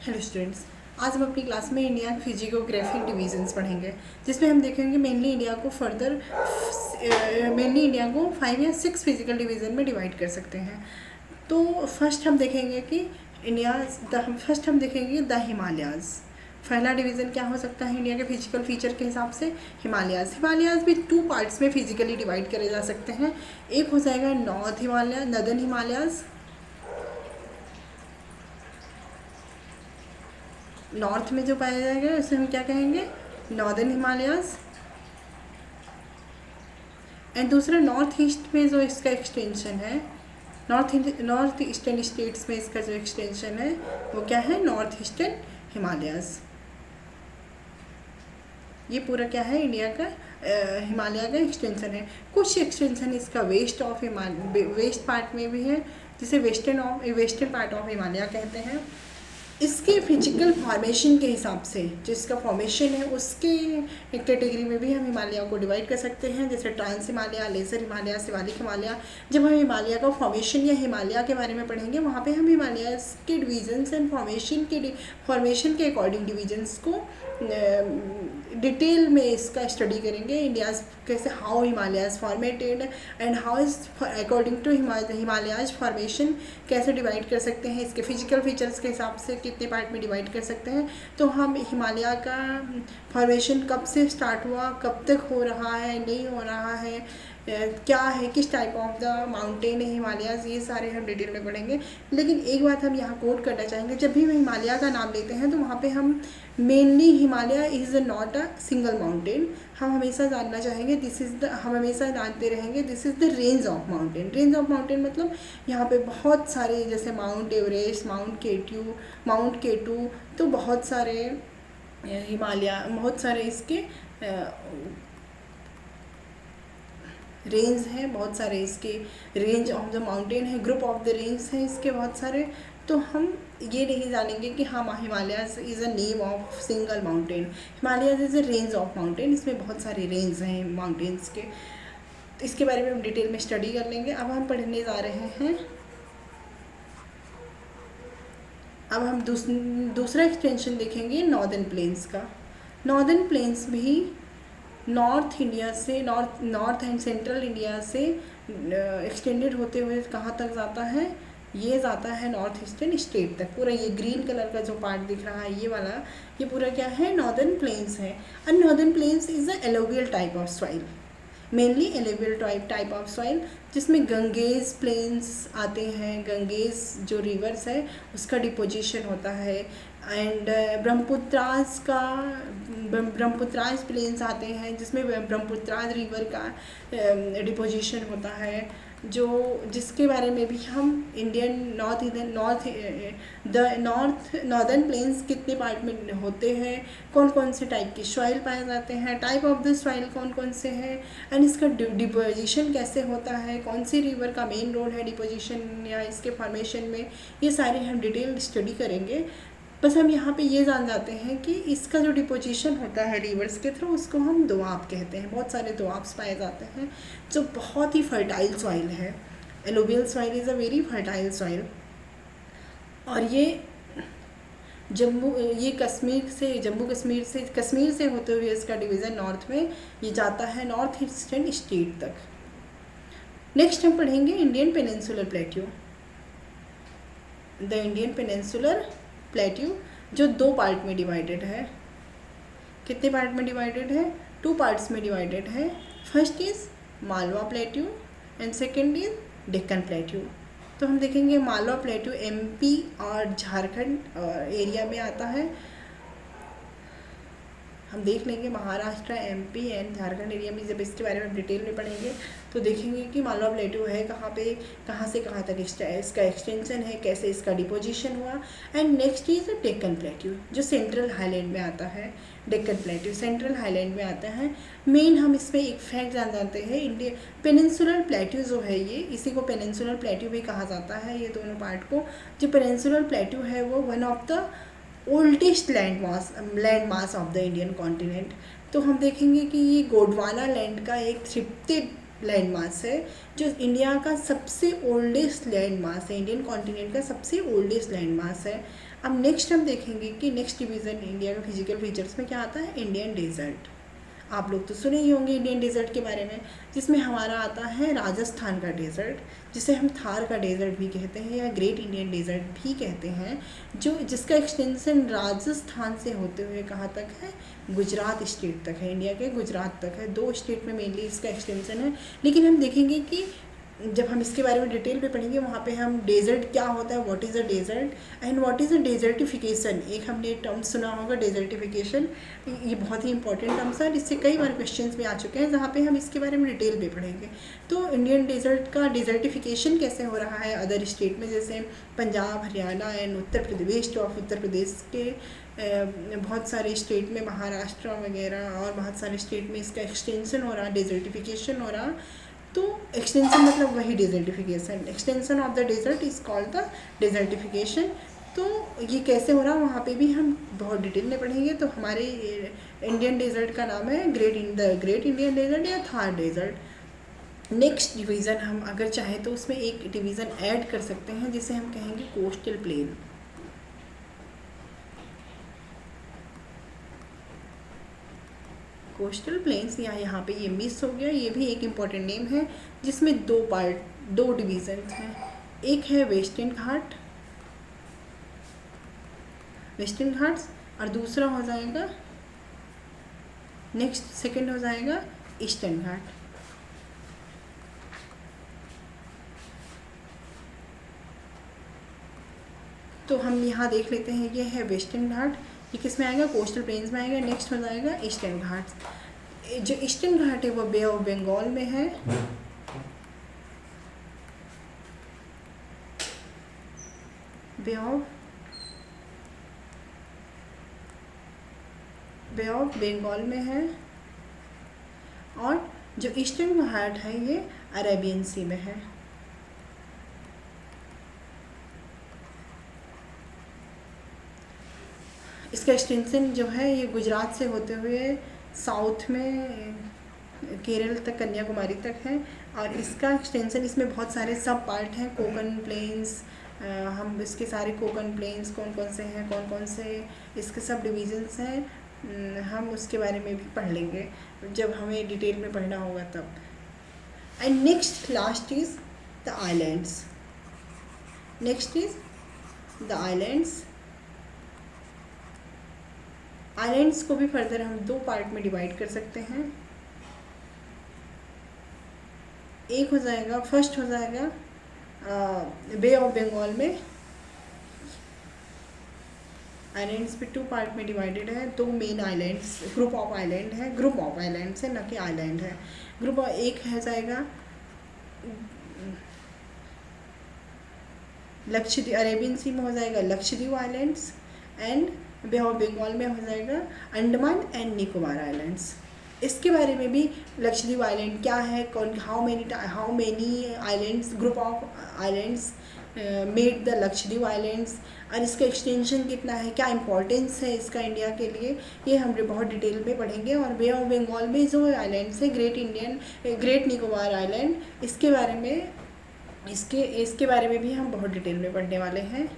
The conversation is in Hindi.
Hello students. आज हम अपनी क्लास में इंडिया के फिजियोग्राफिक डिवीजन्स पढ़ेंगे, जिसमें हम देखेंगे मेनली इंडिया को 5 या 6 फिजिकल डिवीज़न में डिवाइड कर सकते हैं। तो फर्स्ट हम देखेंगे कि द हिमालयाज़। पहला डिवीज़न क्या हो सकता है इंडिया के फिजिकल फीचर के हिसाब से? हिमालयाज़ भी 2 पार्ट्स में फिजिकली डिवाइड करे जा सकते हैं। एक हो जाएगा नदर्न हिमालयाज़। नॉर्थ में जो पाया जाएगा उसे हम क्या कहेंगे? Northern Himalayas. एंड दूसरा नॉर्थ ईस्ट में जो इसका एक्सटेंशन है, नॉर्थ ईस्टर्न स्टेट्स में इसका जो एक्सटेंशन है वो क्या है? North eastern Himalayas. ये पूरा क्या है? इंडिया का हिमालय का एक्सटेंशन है। कुछ एक्सटेंशन इसका वेस्ट पार्ट में भी है, जिसे वेस्टर्न पार्ट ऑफ हिमालय कहते हैं। इसके फिजिकल फॉर्मेशन के हिसाब से जो इसका फॉर्मेशन है उसके कैटेगरी में भी हम हिमालय को डिवाइड कर सकते हैं, जैसे ट्रांस हिमालय, लेज़र हिमालय, शिवालिक हिमालय। जब हम हिमालय का फॉर्मेशन या हिमालय के बारे में पढ़ेंगे, वहाँ पे हम हिमालय के डिवीजन्स एंड फॉर्मेशन के अकॉर्डिंग डिवीजन्स को डिटेल में इसका स्टडी करेंगे। इंडियाज़ कैसे how Himalayas formatted and how is according to Himalayas formation कैसे डिवाइड कर सकते हैं, इसके फिजिकल फीचर्स के हिसाब से कितने पार्ट में डिवाइड कर सकते हैं। तो हम हिमालय का फॉर्मेशन कब से स्टार्ट हुआ, कब तक हो रहा है, नहीं हो रहा है, क्या है, किस टाइप ऑफ द माउंटेन है हिमालयाज़, ये सारे हम डिटेल में पढ़ेंगे। लेकिन एक बात हम यहाँ कोट करना चाहेंगे, जब भी हम हिमालय का नाम लेते हैं तो वहाँ पे हम mainly Himalaya is not a single mountain. हम हमेशा जानना चाहेंगे हम हमेशा जानते रहेंगे this is the range of mountain मतलब यहाँ पे बहुत सारे, जैसे माउंट एवरेस्ट, माउंट केटू, तो बहुत सारे बहुत सारे इसके रेंज हैं, बहुत सारे इसके रेंज ऑफ द माउंटेन है, ग्रुप ऑफ द रेंज है इसके बहुत सारे। तो हम ये नहीं जानेंगे कि हाँ Himalayas is a name of single mountain. Himalayas is a range of mountain, इसमें बहुत सारे रेंज हैं माउंटेन्स के। तो इसके बारे में हम डिटेल में स्टडी कर लेंगे। अब हम पढ़ने जा रहे हैं, अब हम दूसरा एक्सटेंशन देखेंगे नॉर्दर्न प्लेन्स का। नॉर्दर्न प्लेन्स भी नॉर्थ एंड सेंट्रल इंडिया से एक्सटेंडेड होते हुए कहाँ तक जाता है? ये जाता है नॉर्थ ईस्टर्न स्टेट तक। पूरा ये ग्रीन कलर का जो पार्ट दिख रहा है, ये वाला, ये पूरा क्या है? नॉर्दर्न प्लेन्स है। And northern plains is a alluvial type of soil, mainly alluvial type of soil, जिसमें गंगेज प्लेन्स आते हैं। गंगेज जो रिवर्स है उसका डिपोजिशन होता है। एंड ब्रह्मपुत्राज प्लेन्स आते हैं, जिसमें ब्रह्मपुत्राज रिवर का डिपोजिशन होता है, जिसके बारे में भी हम नॉर्दर्न प्लेन्स कितने पार्ट में होते हैं, कौन कौन से टाइप की सॉइल पाए जाते हैं, टाइप ऑफ द सॉइल कौन कौन से हैं, एंड इसका डिपोजिशन कैसे होता है, कौन सी रिवर का मेन रोल है डिपोजिशन या इसके फॉर्मेशन में, ये सारे हम डिटेल स्टडी करेंगे। बस हम यहाँ पे ये जान जाते हैं कि इसका जो डिपोजिशन होता है रिवर्स के थ्रू, उसको हम दोआब कहते हैं। बहुत सारे दोआब्स पाए जाते हैं जो बहुत ही फर्टाइल सॉइल है। Alluvial soil is a very fertile soil. और ये कश्मीर से होते हुए इसका डिवीज़न नॉर्थ में ये जाता है नॉर्थ ईस्टर्न स्टेट तक। नेक्स्ट हम पढ़ेंगे Indian peninsular plateau. The Indian peninsular plateau जो 2 पार्ट में डिवाइडेड है। कितने पार्ट में डिवाइडेड है? 2 पार्ट्स में डिवाइडेड है। First is Malwa plateau and second is Deccan plateau. तो हम देखेंगे मालवा प्लेट्यू एमपी और झारखंड एरिया में आता है। हम देख लेंगे Maharashtra, MP and Jharkhand area में। जब इसके बारे में डिटेल में पढ़ेंगे तो देखेंगे कि मालवा प्लेट्यू है कहाँ पे, कहाँ से कहाँ तक इसका एक्सटेंशन है, कैसे इसका डिपोजिशन हुआ। And next is Deccan plateau जो सेंट्रल हाईलैंड में आता है। डेक्कन प्लेट्यू सेंट्रल हाईलैंड में आता है। मेन हम इसमें एक फैक्ट जान जाते हैं, इंडिया पेनिनसुलर प्लेट्यू जो है ये, इसी को पेनिनसुलर प्लेट्यू भी कहा जाता है। ये दोनों पार्ट को, जो पेनिनसुलर प्लेट्यू है वो one of the oldest land mass of the Indian continent. तो हम देखेंगे कि ये गोंडवाना लैंड का एक लैंड मास है, जो इंडिया का सबसे ओल्डेस्ट लैंड मास है, इंडियन कॉन्टिनेंट का सबसे ओल्डेस्ट लैंड मास है। अब नेक्स्ट हम देखेंगे कि नेक्स्ट डिवीज़न इंडिया का फिजिकल फीचर्स में क्या आता है, इंडियन डेजर्ट। आप लोग तो सुने ही होंगे इंडियन डेजर्ट के बारे में, जिसमें हमारा आता है राजस्थान का डेजर्ट, जिसे हम थार का डेजर्ट भी कहते हैं या ग्रेट इंडियन डेजर्ट भी कहते हैं, जो जिसका एक्सटेंशन राजस्थान से होते हुए कहाँ तक है, गुजरात स्टेट तक है, इंडिया के गुजरात तक है। 2 स्टेट में मेनली इसका एक्सटेंशन है। लेकिन हम देखेंगे कि जब हम इसके बारे में डिटेल में पढ़ेंगे, वहाँ पे हम डेजर्ट क्या होता है, what is a desert and what is a desertification, एक हमने टर्म सुना होगा डेजर्टिफिकेशन। ये बहुत ही इंपॉर्टेंट टर्म्स है, इससे कई बार क्वेश्चंस में आ चुके हैं, जहाँ पे हम इसके बारे में डिटेल में पढ़ेंगे। तो इंडियन डेजर्ट का डेजर्टिफिकेशन कैसे हो रहा है अदर स्टेट में, जैसे Punjab, Haryana and Uttar Pradesh, west of Uttar Pradesh के बहुत सारे स्टेट में, महाराष्ट्र वगैरह और बहुत सारे स्टेट में इसका एक्सटेंशन हो रहा, डेजर्टिफिकेशन हो रहा। तो एक्सटेंशन मतलब वही desertification, extension of the desert is called the desertification. तो ये कैसे हो रहा है वहाँ पे भी हम बहुत डिटेल में पढ़ेंगे। तो हमारे इंडियन डेजर्ट का नाम है ग्रेट इंडियन डेजर्ट या थार डेजर्ट। नेक्स्ट डिवीज़न हम अगर चाहें तो उसमें एक डिवीज़न ऐड कर सकते हैं, जिसे हम कहेंगे कोस्टल प्लेन। कोस्टल प्लेन्स यहाँ पे ये मिस हो गया, ये भी एक इम्पॉर्टेंट नेम है, जिसमें 2 डिवीज़न्स हैं। एक है वेस्टर्न घाट्स और दूसरा हो जाएगा सेकंड हो जाएगा ईस्टर्न घाट। तो हम यहाँ देख लेते हैं, ये है वेस्टर्न घाट, ये किस में आएगा, कोस्टल प्लेन्स में आएगा। नेक्स्ट हो जाएगा ईस्टर्न घाट्स। जो ईस्टर्न घाट है वो बे ऑफ बंगाल में है, बे ऑफ बंगाल में है, और जो ईस्टर्न घाट है ये अरेबियन सी में है। इसका एक्सटेंशन जो है ये गुजरात से होते हुए साउथ में केरल तक, कन्याकुमारी तक है। और इसका एक्सटेंशन, इसमें बहुत सारे सब पार्ट हैं, कोकन प्लेन्स, हम इसके सारे कोकन प्लेन्स कौन कौन से हैं, कौन कौन से इसके सब डिवीजन्स हैं, हम उसके बारे में भी पढ़ लेंगे जब हमें डिटेल में पढ़ना होगा तब। And next last is the islands. Next is the islands. Islands को भी फर्दर हम 2 पार्ट में डिवाइड कर सकते हैं। एक हो जाएगा, फर्स्ट हो जाएगा बे ऑफ बंगाल में, आइलैंड्स भी 2 पार्ट में डिवाइडेड है। 2 main islands, group of island है, न कि आइलैंड है। ग्रुप एक है जाएगा लक्षद्वीप, अरेबियन सी में हो जाएगा Lakshadweep islands, and Bay of Bengal में हो जाएगा अंडमान एंड निकोबार आइलैंड्स। इसके बारे में भी, लक्षद्वीप आइलैंड क्या है, how many islands, group of islands made the Lakshadweep islands, और इसका एक्सटेंशन कितना है, क्या इंपॉर्टेंस है इसका इंडिया के लिए, ये हम बहुत डिटेल में पढ़ेंगे। और बे ऑफ बंगाल में जो आइलैंड्स है, ग्रेट निकोबार आइलैंड, इसके बारे में भी हम बहुत डिटेल में पढ़ने वाले हैं।